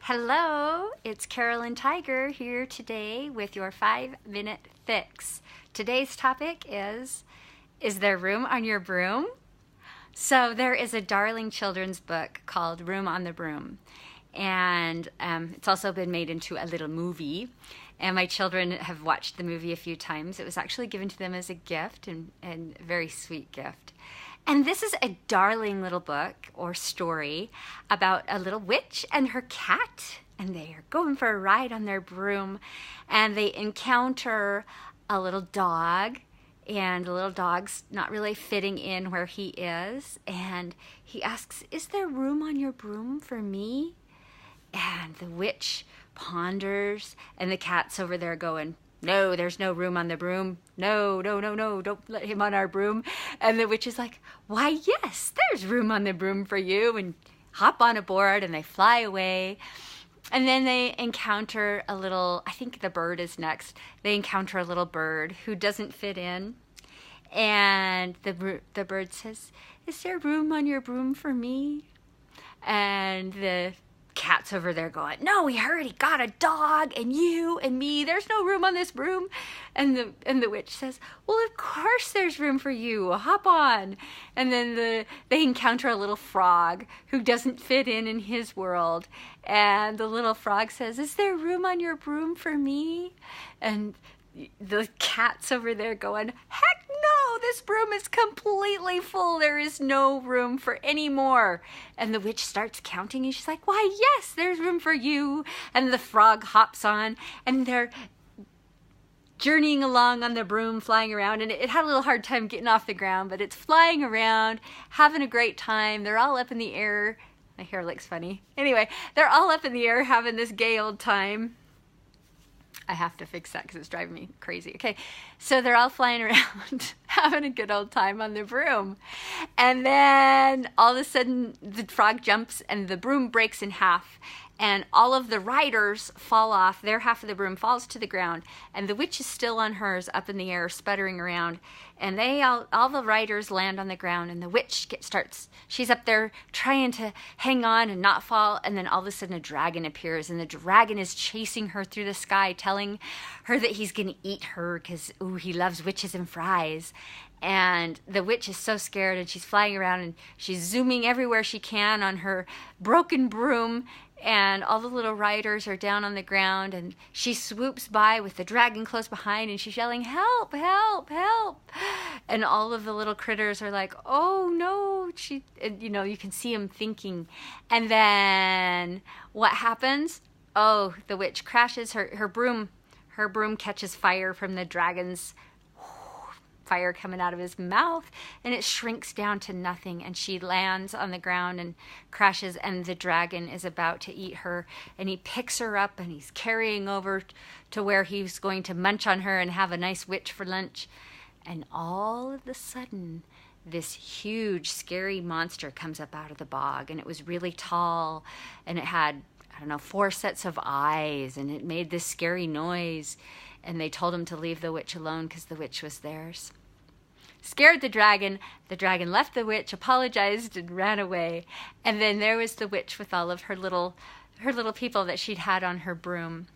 Hello, it's Carolyn Tiger here today with your 5-minute fix. Today's topic is there room on your broom? So there is a darling children's book called Room on the Broom, and it's also been made into a little movie, and my children have watched the movie a few times. It was actually given to them as a gift, and a very sweet gift. And this is a darling little book or story about a little witch and her cat, and they are going for a ride on their broom, and they encounter a little dog, and the little dog's not really fitting in where he is, and he asks, "Is there room on your broom for me?" And the witch ponders, and the cat's over there going, "No, there's no room on the broom. No, no, no, no, don't let him on our broom." And the witch is like, "Why, yes, there's room on the broom for you," and hop on aboard, and they fly away. And then they encounter a little, I think the bird is next. They encounter a little bird who doesn't fit in. And the bird says, "Is there room on your broom for me?" And the cat's over there going, "No, we already got a dog and you and me. There's no room on this broom." And the witch says, "Well, of course there's room for you. Hop on." And then they encounter a little frog who doesn't fit in his world. And the little frog says, "Is there room on your broom for me?" And the cat's over there going, "Heck no, this broom is completely full. There is no room for any more." And the witch starts counting, and she's like, "Why, yes, there's room for you." And the frog hops on, and they're journeying along on the broom, flying around, and it had a little hard time getting off the ground, but it's flying around, having a great time. They're all up in the air. My hair looks funny. Anyway, they're all up in the air having this gay old time. I have to fix that because it's driving me crazy. Okay, so they're all flying around, having a good old time on the broom. And then all of a sudden, the frog jumps and the broom breaks in half. And all of the riders fall off. Their half of the broom falls to the ground. And the witch is still on hers, up in the air, sputtering around. And all the riders land on the ground. And the witch she's up there trying to hang on and not fall. And then all of a sudden a dragon appears. And the dragon is chasing her through the sky, telling her that he's going to eat her because, he loves witches and fries. And the witch is so scared, and she's flying around, and she's zooming everywhere she can on her broken broom. And all the little riders are down on the ground, and she swoops by with the dragon close behind, and she's yelling, "Help, help, help." And all of the little critters are like, "Oh no." You can see them thinking. And then what happens? Oh, the witch crashes. Her broom catches fire from the dragon's fire coming out of his mouth, and it shrinks down to nothing, and she lands on the ground and crashes, and the dragon is about to eat her, and he picks her up, and he's carrying over to where he's going to munch on her and have a nice witch for lunch. And all of a sudden, this huge scary monster comes up out of the bog, and it was really tall, and it had, 4 sets of eyes, and it made this scary noise. And they told him to leave the witch alone because the witch was theirs. Scared the dragon left the witch, apologized, and ran away. And then there was the witch with all of her little people that she'd had on her broom.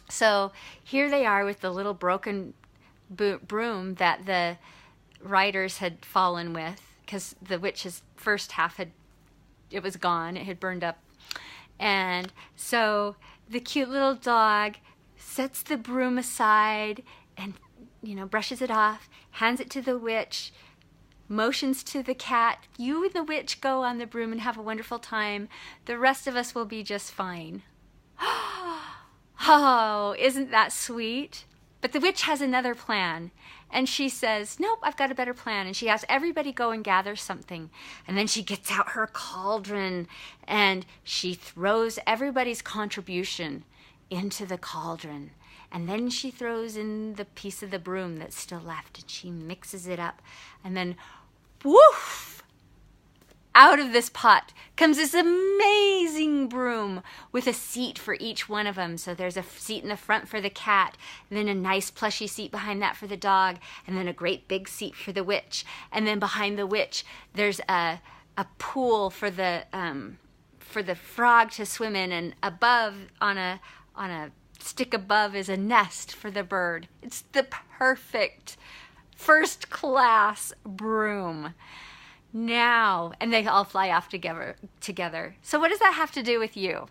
So here they are with the little broken broom that the riders had fallen with, because the witch's first half it was gone. It had burned up. And so the cute little dog sets the broom aside and, brushes it off, hands it to the witch, motions to the cat, "You and the witch go on the broom and have a wonderful time. The rest of us will be just fine." Oh, isn't that sweet? But the witch has another plan. And she says, "Nope, I've got a better plan." And she has everybody go and gather something. And then she gets out her cauldron, and she throws everybody's contribution into the cauldron. And then she throws in the piece of the broom that's still left, and she mixes it up. And then, woof! Out of this pot comes this amazing broom with a seat for each one of them. So there's a seat in the front for the cat, and then a nice plushy seat behind that for the dog, and then a great big seat for the witch. And then behind the witch, there's a pool for the for the frog to swim in, and above on a stick above is a nest for the bird. It's the perfect first class broom. Now, and they all fly off together. So what does that have to do with you?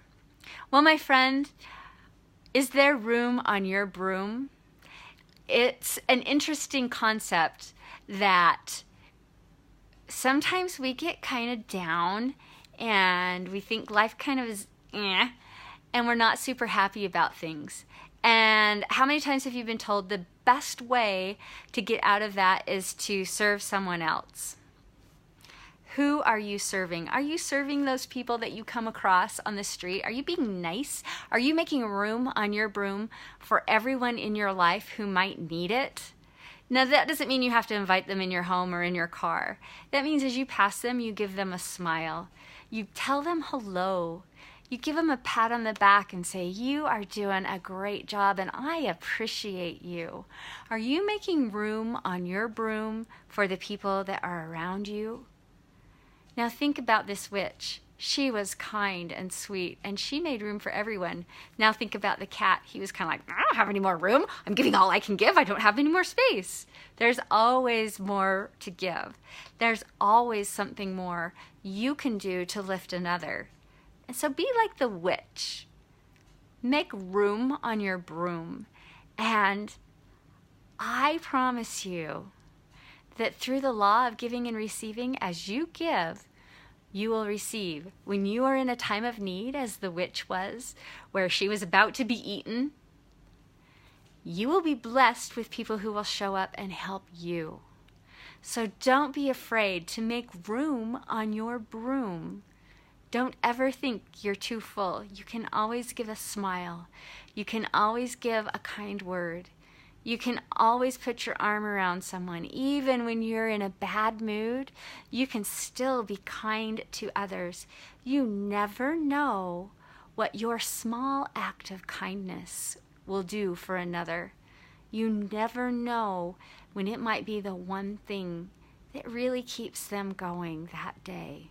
Well, my friend, is there room on your broom? It's an interesting concept that sometimes we get kind of down and we think life kind of is and we're not super happy about things. And how many times have you been told the best way to get out of that is to serve someone else? Who are you serving? Are you serving those people that you come across on the street? Are you being nice? Are you making room on your broom for everyone in your life who might need it? Now, that doesn't mean you have to invite them in your home or in your car. That means as you pass them, you give them a smile. You tell them hello. You give them a pat on the back and say, you are doing a great job and I appreciate you. Are you making room on your broom for the people that are around you? Now think about this witch. She was kind and sweet, and she made room for everyone. Now think about the cat. He was kind of like, I don't have any more room. I'm giving all I can give. I don't have any more space. There's always more to give. There's always something more you can do to lift another. And so be like the witch. Make room on your broom. And I promise you that through the law of giving and receiving, as you give, you will receive. When you are in a time of need, as the witch was, where she was about to be eaten, you will be blessed with people who will show up and help you. So don't be afraid to make room on your broom. Don't ever think you're too full. You can always give a smile. You can always give a kind word. You can always put your arm around someone. Even when you're in a bad mood, you can still be kind to others. You never know what your small act of kindness will do for another. You never know when it might be the one thing that really keeps them going that day.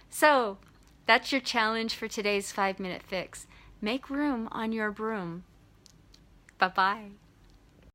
So that's your challenge for today's 5-Minute Fix. Make room on your broom. Bye-bye.